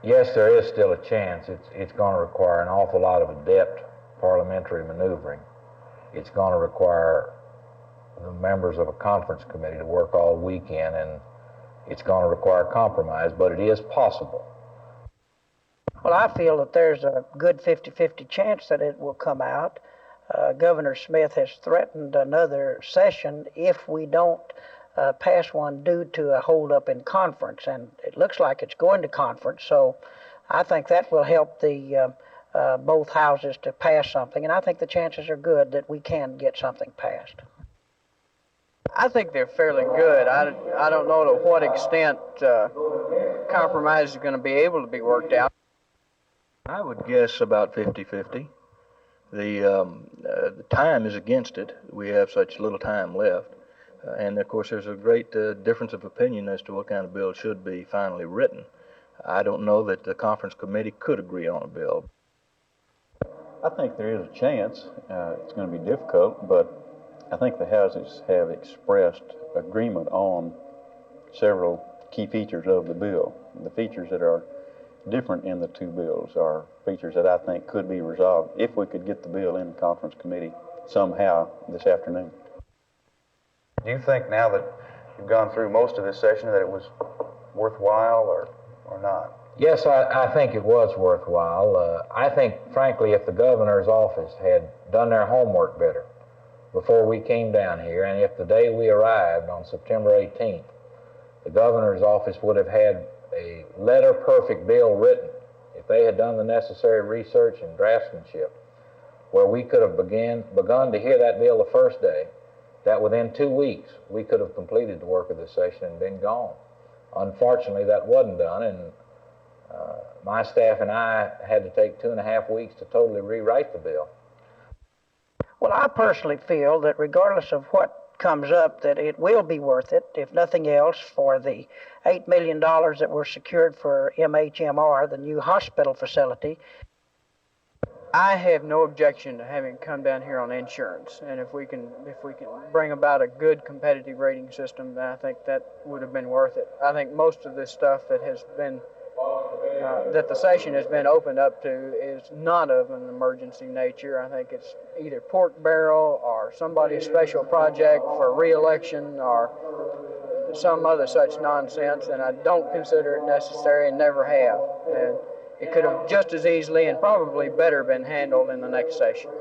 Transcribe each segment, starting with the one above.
Yes, there is still a chance. It's going to require an awful lot of adept parliamentary maneuvering. It's going to require the members of a conference committee to work all weekend, and it's going to require compromise, but it is possible. Well, I feel that there's a good 50-50 chance that it will come out. Governor Smith has threatened another session if we don't pass one due to a holdup in conference, and it looks like it's going to conference, so I think that will help the both houses to pass something, and I think the chances are good that we can get something passed. I think they're fairly good. I don't know to what extent compromise is going to be able to be worked out. I would guess about 50-50. The time is against it. We have such little time left. And of course, there's a great difference of opinion as to what kind of bill should be finally written. I don't know that the conference committee could agree on a bill. I think there is a chance. It's going to be difficult, but I think the houses have expressed agreement on several key features of the bill. The features that are different in the two bills are features that I think could be resolved if we could get the bill in the conference committee somehow this afternoon. Do you think now that you've gone through most of this session that it was worthwhile or not? Yes, I think it was worthwhile. I think, frankly, if the governor's office had done their homework better before we came down here, and if the day we arrived on September 18th, the governor's office would have had a letter-perfect bill written, if they had done the necessary research and draftsmanship, where we could have begun to hear that bill the first day, that within 2 weeks we could have completed the work of the session and been gone. Unfortunately, that wasn't done, and my staff and I had to take 2.5 weeks to totally rewrite the bill. Well, I personally feel that regardless of what comes up, that it will be worth it, if nothing else, for the $8 million that were secured for MHMR, the new hospital facility. I have no objection to having come down here on insurance, and if we can bring about a good competitive rating system, then I think that would have been worth it. I think most of this stuff that has been that the session has been opened up to is not of an emergency nature. I think it's either pork barrel or somebody's special project for re-election or some other such nonsense, and I don't consider it necessary and never have. And it could have just as easily and probably better been handled in the next session.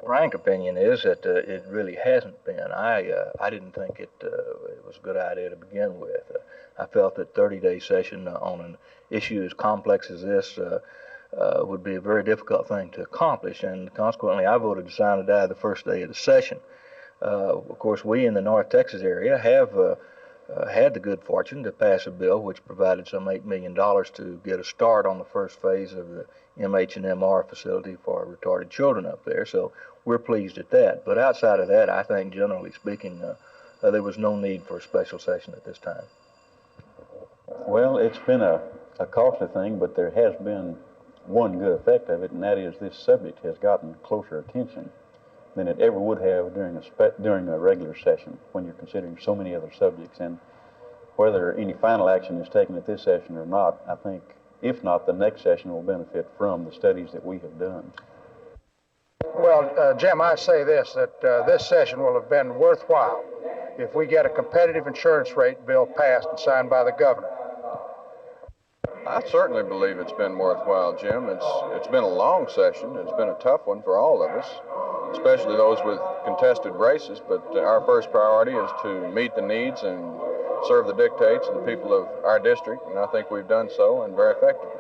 Frank opinion is that it really hasn't been. I didn't think it was a good idea to begin with. I felt that 30-day session on an issue as complex as this would be a very difficult thing to accomplish, and consequently I voted to sign or die the first day of the session. Of course, we in the North Texas area have had the good fortune to pass a bill which provided some $8 million to get a start on the first phase of the MH&MR facility for retarded children up there, so we're pleased at that. But outside of that, I think generally speaking, there was no need for a special session at this time. Well, it's been a costly thing, but there has been one good effect of it, and that is this subject has gotten closer attention than it ever would have during a regular session when you're considering so many other subjects. And whether any final action is taken at this session or not, I think, if not, the next session will benefit from the studies that we have done. Well, Jim, I say this, that this session will have been worthwhile if we get a competitive insurance rate bill passed and signed by the governor. I certainly believe it's been worthwhile, Jim. It's been a long session. It's been a tough one for all of us, especially those with contested races, but our first priority is to meet the needs and serve the dictates of the people of our district, and I think we've done so and very effectively.